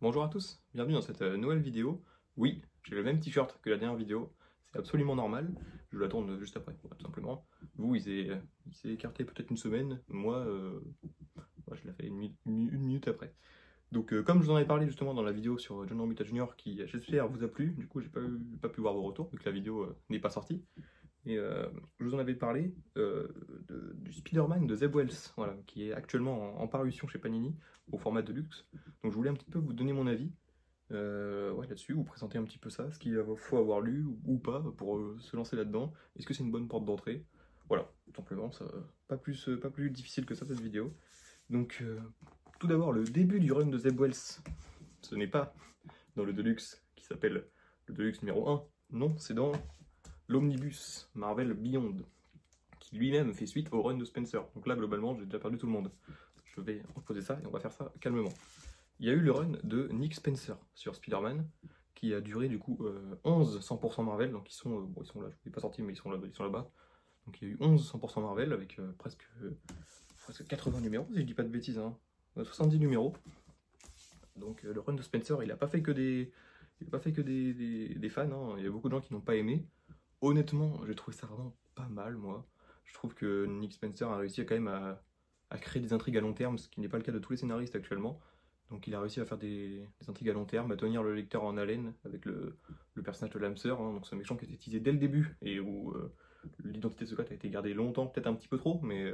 Bonjour à tous, bienvenue dans cette nouvelle vidéo. Oui, j'ai le même t-shirt que la dernière vidéo, c'est absolument normal, je la tourne juste après, tout simplement. Vous, il s'est écarté peut-être une semaine, moi je l'ai fait une minute après. Donc comme je vous en avais parlé justement dans la vidéo sur John Romita Jr. qui j'espère vous a plu, du coup j'ai pas pu voir vos retours vu que la vidéo n'est pas sortie. Et je vous en avais parlé du Spider-Man de Zeb Wells, voilà, qui est actuellement en parution chez Panini au format de luxe. Donc je voulais un petit peu vous donner mon avis ouais, là-dessus, vous présenter un petit peu ça, ce qu'il faut avoir lu ou pas pour se lancer là-dedans. Est-ce que c'est une bonne porte d'entrée? Voilà, tout simplement, ça, pas plus difficile que ça cette vidéo. Donc tout d'abord, le début du run de Zeb Wells, ce n'est pas dans le Deluxe qui s'appelle le Deluxe numéro 1, non, c'est dans l'Omnibus Marvel Beyond, qui lui-même fait suite au run de Spencer. Donc là, globalement, j'ai déjà perdu tout le monde. Je vais reposer ça et on va faire ça calmement. Il y a eu le run de Nick Spencer sur Spider-Man, qui a duré du coup 11 100% Marvel, donc bon, ils sont là, je ne l'ai pas sorti, mais ils sont là-bas. Donc il y a eu 11 100% Marvel avec presque 80 numéros, si je dis pas de bêtises, hein. 70 numéros. Donc le run de Spencer, il n'a pas fait que des fans, hein. Il y a beaucoup de gens qui n'ont pas aimé. Honnêtement, j'ai trouvé ça vraiment pas mal, moi. Je trouve que Nick Spencer a réussi quand même à créer des intrigues à long terme, ce qui n'est pas le cas de tous les scénaristes actuellement. Donc il a réussi à faire des intrigues à long terme, à tenir le lecteur en haleine avec le personnage de l'âme sœur, hein, donc ce méchant qui était teasé dès le début et où l'identité secrète a été gardée longtemps, peut-être un petit peu trop, mais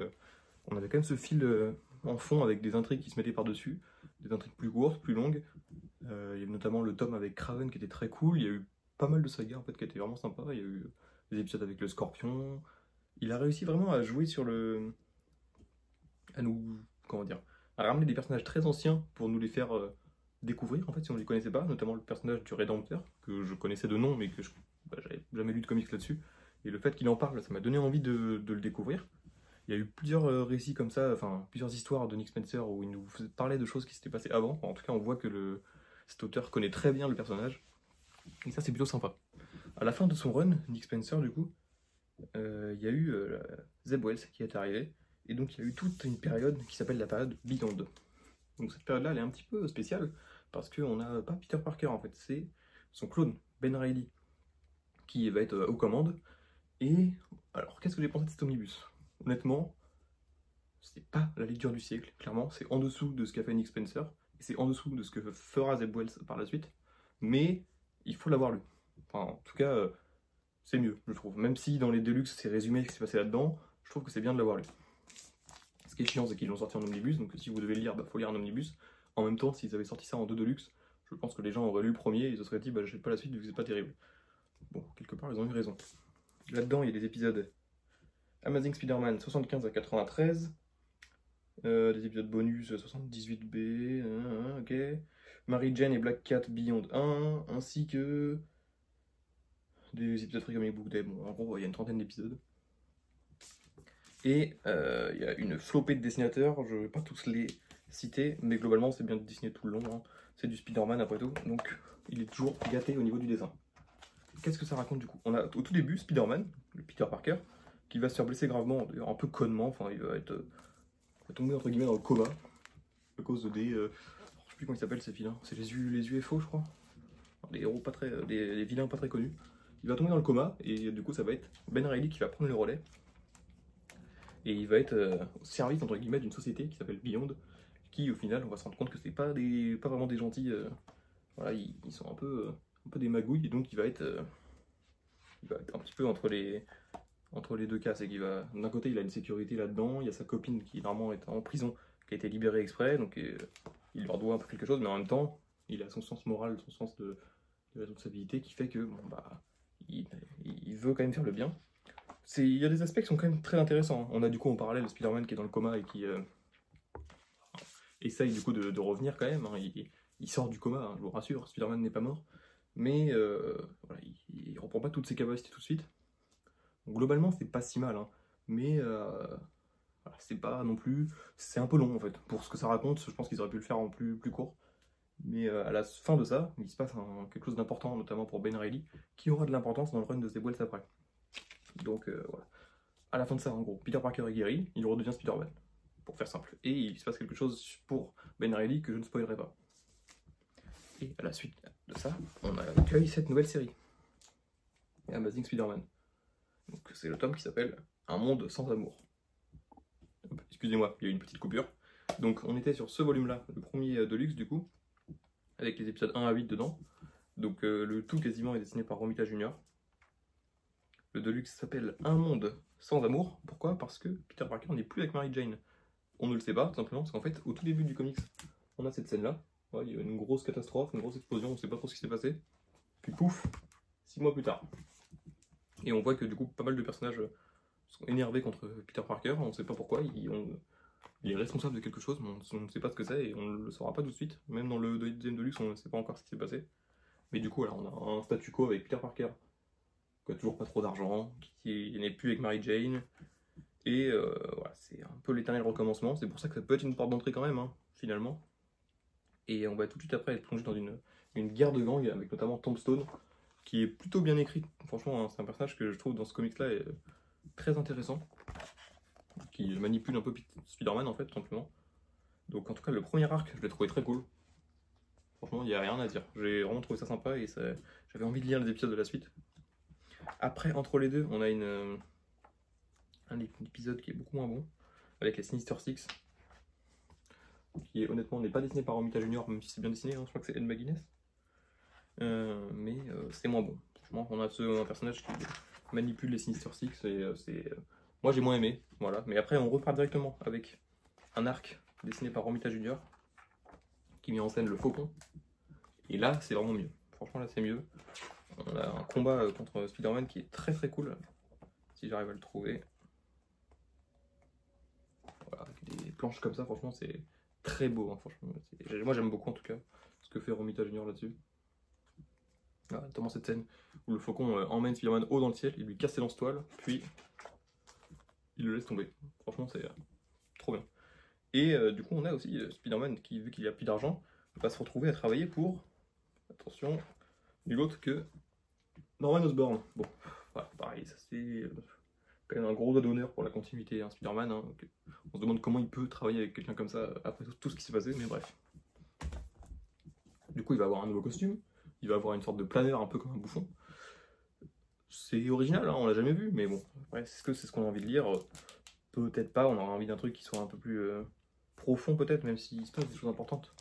on avait quand même ce fil en fond avec des intrigues qui se mettaient par-dessus, des intrigues plus courtes, plus longues. Il y avait notamment le tome avec Kraven qui était très cool, il y a eu pas mal de sagas en fait qui étaient vraiment sympas, il y a eu des épisodes avec le Scorpion. Il a réussi vraiment à jouer sur à nous, comment dire, à ramener des personnages très anciens pour nous les faire découvrir en fait si on ne les connaissait pas, notamment le personnage du Rédempteur que je connaissais de nom mais que j'avais jamais lu de comics là-dessus. Et le fait qu'il en parle, ça m'a donné envie de le découvrir. Il y a eu plusieurs récits comme ça, enfin plusieurs histoires de Nick Spencer où il nous parlait de choses qui s'étaient passées avant. En tout cas, on voit que cet auteur connaît très bien le personnage. Et ça, c'est plutôt sympa. À la fin de son run, Nick Spencer, du coup, il y a eu Zeb Wells qui est arrivé. Et donc, il y a eu toute une période qui s'appelle la période Beyond. Donc, cette période-là, elle est un petit peu spéciale parce qu'on n'a pas Peter Parker en fait, c'est son clone, Ben Reilly, qui va être aux commandes. Et alors, qu'est-ce que j'ai pensé de cet omnibus? Honnêtement, c'est pas la lecture du siècle, clairement, c'est en dessous de ce qu'a fait Nick Spencer, et c'est en dessous de ce que fera Zeb Wells par la suite, mais il faut l'avoir lu. Enfin, en tout cas, c'est mieux, je trouve. Même si dans les Deluxe, c'est résumé ce qui s'est passé là-dedans, je trouve que c'est bien de l'avoir lu. Ce qui est chiant, c'est qu'ils l'ont sorti en omnibus, donc si vous devez le lire, bah, faut lire en omnibus. En même temps, s'ils avaient sorti ça en deux Deluxe, je pense que les gens auraient lu le premier et ils se seraient dit, bah, j'achète pas la suite vu que c'est pas terrible. Bon, quelque part, ils ont eu raison. Là-dedans, il y a des épisodes Amazing Spider-Man 75 à 93, des épisodes bonus 78B, ok. Mary Jane et Black Cat Beyond 1, ainsi que des épisodes Free Comic Book Day. Bon, en gros, il y a une trentaine d'épisodes. Et il y a une flopée de dessinateurs, je ne vais pas tous les citer, mais globalement, c'est bien dessiné tout le long. Hein. C'est du Spider-Man après tout, donc il est toujours gâté au niveau du dessin. Qu'est-ce que ça raconte du coup? On a au tout début Spider-Man, le Peter Parker, qui va se faire blesser gravement, d'ailleurs un peu connement, enfin il va tomber entre guillemets dans le coma à cause je sais plus comment ils s'appellent ces vilains, c'est les UFO je crois, les héros pas très, les vilains pas très connus. Il va tomber dans le coma et du coup ça va être Ben Reilly qui va prendre le relais et il va être au service entre guillemets d'une société qui s'appelle Beyond, qui au final on va se rendre compte que c'est pas vraiment des gentils, voilà ils sont un peu des magouilles et donc il va être un petit peu entre les deux cas, c'est qu'il va, d'un côté il a une sécurité là-dedans, il y a sa copine qui normalement est en prison, qui a été libérée exprès, donc il leur doit un peu quelque chose, mais en même temps, il a son sens moral, son sens de responsabilité qui fait que, bon bah, il veut quand même faire le bien. Il y a des aspects qui sont quand même très intéressants, hein. On a du coup en parallèle Spider-Man qui est dans le coma et qui essaye du coup de revenir quand même, hein. Il sort du coma, hein, je vous rassure, Spider-Man n'est pas mort, mais voilà, il reprend pas toutes ses capacités tout de suite. Donc, globalement, c'est pas si mal, hein. Mais voilà, c'est pas non plus. C'est un peu long en fait. Pour ce que ça raconte, je pense qu'ils auraient pu le faire en plus court. Mais à la fin de ça, il se passe quelque chose d'important, notamment pour Ben Reilly, qui aura de l'importance dans le run de Zeb Wells après. Donc voilà. À la fin de ça, en gros, Peter Parker est guéri, il redevient Spider-Man, pour faire simple. Et il se passe quelque chose pour Ben Reilly que je ne spoilerai pas. la suite de ça, on accueille cette nouvelle série, Amazing Spider-Man. Donc c'est le tome qui s'appelle Un monde sans amour. Excusez-moi, il y a eu une petite coupure. Donc on était sur ce volume-là, le premier Deluxe du coup, avec les épisodes 1 à 8 dedans. Donc le tout quasiment est dessiné par Romita Junior. Le Deluxe s'appelle Un monde sans amour. Pourquoi? Parce que Peter Parker n'est plus avec Mary Jane. On ne le sait pas, tout simplement, parce qu'en fait, au tout début du comics, on a cette scène-là. Ouais, il y a une grosse catastrophe, une grosse explosion, on ne sait pas trop ce qui s'est passé. Puis pouf, 6 mois plus tard. Et on voit que du coup, pas mal de personnages sont énervés contre Peter Parker, on ne sait pas pourquoi, il est responsable de quelque chose, mais on ne sait pas ce que c'est et on ne le saura pas tout de suite. Même dans le deuxième Deluxe, on ne sait pas encore ce qui s'est passé. Mais du coup, voilà, on a un statu quo avec Peter Parker qui a toujours pas trop d'argent, qui n'est plus avec Mary Jane. Et voilà, c'est un peu l'éternel recommencement. C'est pour ça que ça peut être une porte d'entrée quand même, hein, finalement. Et on va tout de suite après être plongé dans une guerre de gangs, avec notamment Tombstone, qui est plutôt bien écrit. Franchement, hein, c'est un personnage que je trouve dans ce comics-là est très intéressant, qui manipule un peu Spider-Man en fait, tout simplement. Donc en tout cas, le premier arc, je l'ai trouvé très cool. Franchement, il n'y a rien à dire. J'ai vraiment trouvé ça sympa et j'avais envie de lire les épisodes de la suite. Après, entre les deux, on a un épisode qui est beaucoup moins bon, avec les Sinister Six, qui honnêtement n'est pas dessiné par Romita Junior, même si c'est bien dessiné, hein, je crois que c'est Ed McGuinness. Mais c'est moins bon. Franchement, on a un personnage qui manipule les Sinister Six et moi j'ai moins aimé, voilà. Mais après on repart directement avec un arc dessiné par Romita Junior qui met en scène le Faucon. Et là c'est vraiment mieux. Franchement là c'est mieux. On a un combat contre Spider-Man qui est très très cool. Si j'arrive à le trouver. Voilà, avec des planches comme ça, franchement c'est très beau. Hein, franchement. Moi j'aime beaucoup en tout cas ce que fait Romita Junior là-dessus. Voilà, notamment cette scène où le Faucon emmène Spider-Man haut dans le ciel, il lui casse ses lance-toiles, puis il le laisse tomber. Franchement, c'est trop bien. Et du coup, on a aussi Spider-Man qui, vu qu'il a plus d'argent, va se retrouver à travailler pour, attention, nul autre que Norman Osborn. Bon, voilà, pareil, ça c'est quand même un gros doigt d'honneur pour la continuité hein, Spider-Man. Hein, on se demande comment il peut travailler avec quelqu'un comme ça après tout ce qui s'est passé, mais bref. Du coup, il va avoir un nouveau costume. Il va avoir une sorte de planeur un peu comme un bouffon. C'est original, hein, on l'a jamais vu, mais bon, est-ce que c'est ce qu'on a envie de lire? Peut-être pas, on aura envie d'un truc qui soit un peu plus profond peut-être, même s'il se passe des choses importantes.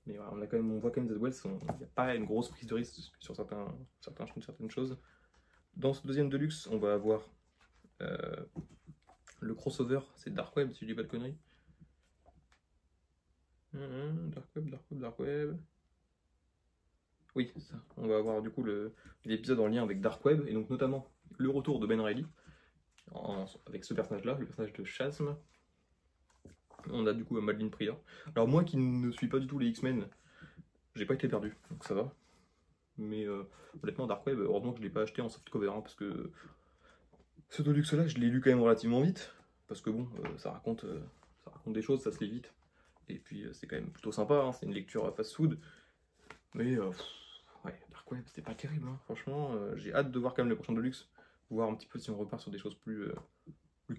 Mais voilà, on voit quand même Zed Wells, il n'y a pas une grosse prise de risque sur certaines choses. Dans ce deuxième Deluxe, on va avoir le crossover, c'est Dark Web, si je dis pas de conneries. Dark Web. Oui, c'est ça. On va avoir du coup l'épisode en lien avec Dark Web, et donc notamment le retour de Ben Reilly, avec ce personnage-là, le personnage de Chasm. On a du coup Madeline Pryor. Alors moi qui ne suis pas du tout les X-Men, j'ai pas été perdu, donc ça va. Mais honnêtement, Dark Web, heureusement que je l'ai pas acheté en softcover, hein, parce que ce Deluxe-là, je l'ai lu quand même relativement vite, parce que bon, ça raconte des choses, ça se lit vite. Et puis c'est quand même plutôt sympa, hein, c'est une lecture fast-food. Mais ouais, Dark Web, c'était pas terrible, hein. Franchement, j'ai hâte de voir quand même les prochains Deluxe, voir un petit peu si on repart sur des choses plus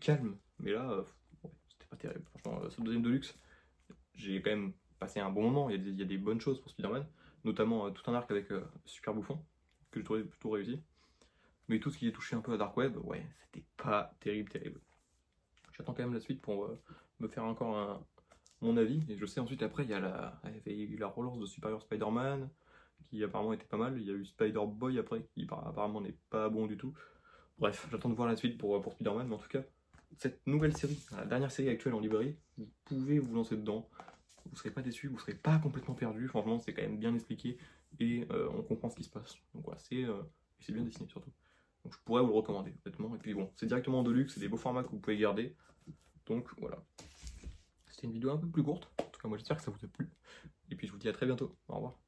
calmes. Mais là, ouais, c'était pas terrible. Franchement, ce deuxième Deluxe, j'ai quand même passé un bon moment. Il y a des bonnes choses pour Spider-Man, notamment tout un arc avec Super Bouffon, que je trouvais plutôt réussi. Mais tout ce qui est touché un peu à Dark Web, ouais, c'était pas terrible. J'attends quand même la suite pour me faire encore mon avis. Et je sais ensuite, après, il y avait eu la relance de Superior Spider-Man, qui apparemment était pas mal. Il y a eu Spider-Boy après, qui apparemment n'est pas bon du tout. Bref, j'attends de voir la suite pour Spider-Man, mais en tout cas, cette nouvelle série, la dernière série actuelle en librairie, vous pouvez vous lancer dedans. Vous ne serez pas déçu, vous ne serez pas complètement perdu. Franchement, c'est quand même bien expliqué et on comprend ce qui se passe. Donc voilà, c'est bien dessiné surtout. Donc je pourrais vous le recommander, honnêtement. Et puis bon, c'est directement en Deluxe, c'est des beaux formats que vous pouvez garder. Donc voilà. C'était une vidéo un peu plus courte. En tout cas, moi j'espère que ça vous a plu. Et puis je vous dis à très bientôt. Au revoir.